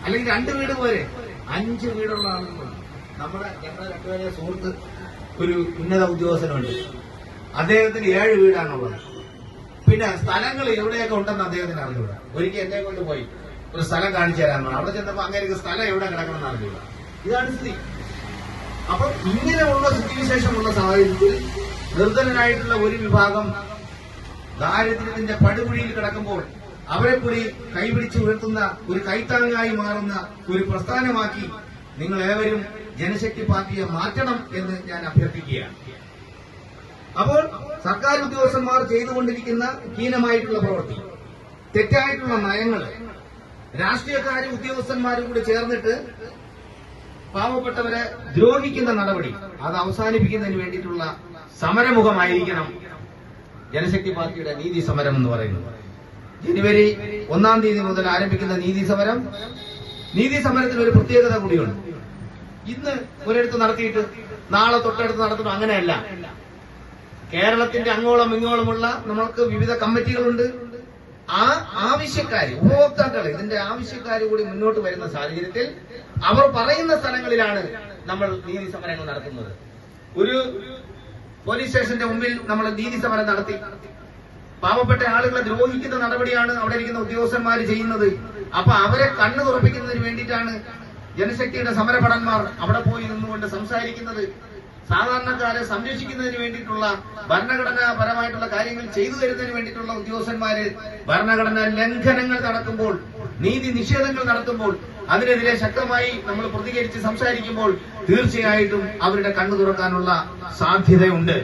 അല്ലെങ്കിൽ 2 വീട് പോരെ, 5 വീടുള്ള ആളുകളുണ്ട്. ഞങ്ങളുടെ രണ്ടുപേരെ സുഹൃത്ത് ഒരു ഉന്നത ഉദ്യോഗസ്ഥനുണ്ട്. അദ്ദേഹത്തിന് 7 വീടാണുള്ളത്. പിന്നെ സ്ഥലങ്ങൾ എവിടെയൊക്കെ ഉണ്ടെന്ന് അദ്ദേഹത്തിന് അറിഞ്ഞൂടാ. ഒരിക്കൽ എന്നെ കൊണ്ട് പോയി ഒരു സ്ഥലം കാണിച്ചു തരാമെന്നാണ്. അവിടെ ചെന്നപ്പോ അങ്ങനെ സ്ഥലം എവിടെ കിടക്കണമെന്ന് അറിഞ്ഞൂടാ. ഇതാണ് സ്ഥിതി. അപ്പൊ ഇങ്ങനെയുള്ള സ്ഥിതിവിശേഷമുള്ള സാഹചര്യത്തിൽ നിർധനനായിട്ടുള്ള ഒരു വിഭാഗം ദാരിദ്ര്യത്തിന്റെ പടുകുഴിയിൽ കിടക്കുമ്പോൾ അവരെ കൂടി കൈപിടിച്ച് ഉയർത്തുന്ന ഒരു കൈത്താങ്ങായി മാറുന്ന ഒരു പ്രസ്ഥാനമാക്കി നിങ്ങൾ ഏവരും ജനശക്തി പാർട്ടിയെ മാറ്റണം എന്ന് ഞാൻ അഭ്യർത്ഥിക്കുകയാണ്. അപ്പോൾ സർക്കാർ ഉദ്യോഗസ്ഥന്മാർ ചെയ്തുകൊണ്ടിരിക്കുന്ന ഹീനമായിട്ടുള്ള പ്രവൃത്തി, തെറ്റായിട്ടുള്ള നയങ്ങൾ, രാഷ്ട്രീയക്കാരും ഉദ്യോഗസ്ഥന്മാരും കൂടി ചേർന്നിട്ട് പാവപ്പെട്ടവരെ ദ്രോഹിക്കുന്ന നടപടി, അത് അവസാനിപ്പിക്കുന്നതിന് വേണ്ടിയിട്ടുള്ള സമരമുഖമായിരിക്കണം ജനശക്തി പാർട്ടിയുടെ നീതി സമരം എന്ന് പറയുന്നത്. ജനുവരി 1-ാം തീയതി മുതൽ ആരംഭിക്കുന്ന നീതി സമരത്തിന് ഒരു പ്രത്യേകത കൂടിയുണ്ട്. ഇന്ന് ഒരിടത്ത് നടത്തിയിട്ട് നാളെ തൊട്ടടുത്ത് നടത്തണം, അങ്ങനെയല്ല. കേരളത്തിന്റെ അങ്ങോളം ഇങ്ങോളമുള്ള നമ്മൾക്ക് വിവിധ കമ്മിറ്റികളുണ്ട്. ആ ആവശ്യക്കാര്, ഉപഭോക്താക്കൾ, ഇതിന്റെ ആവശ്യക്കാർ കൂടി മുന്നോട്ട് വരുന്ന സാഹചര്യത്തിൽ അവർ പറയുന്ന സ്ഥലങ്ങളിലാണ് നമ്മൾ നീതി സമരങ്ങൾ നടത്തുന്നത്. ഒരു പോലീസ് സ്റ്റേഷന്റെ മുമ്പിൽ നമ്മൾ നീതി സമരം നടത്തി. പാവപ്പെട്ട ആളുകളെ ദ്രോഹിക്കുന്ന നടപടിയാണ് അവിടെ ഇരിക്കുന്ന ഉദ്യോഗസ്ഥന്മാർ ചെയ്യുന്നത്. അപ്പൊ അവരെ കണ്ണു തുറപ്പിക്കുന്നതിന് വേണ്ടിയിട്ടാണ് ജനശക്തിയുടെ സമരഭടന്മാർ അവിടെ പോയി നിന്നുകൊണ്ട് സംസാരിക്കുന്നത്. സാധാരണക്കാരെ സംരക്ഷിക്കുന്നതിന് വേണ്ടിയിട്ടുള്ള ഭരണഘടനാപരമായിട്ടുള്ള കാര്യങ്ങൾ ചെയ്തു തരുന്നതിന് വേണ്ടിയിട്ടുള്ള ഉദ്യോഗസ്ഥന്മാര് ഭരണഘടനാ ലംഘനങ്ങൾ നടക്കുമ്പോൾ, നീതി നിഷേധങ്ങൾ നടത്തുമ്പോൾ അതിനെതിരെ ശക്തമായി നമ്മൾ പ്രതികരിച്ച് സംസാരിക്കുമ്പോൾ തീർച്ചയായിട്ടും അവരുടെ കണ്ണു തുറക്കാനുള്ള സാധ്യതയുണ്ട്.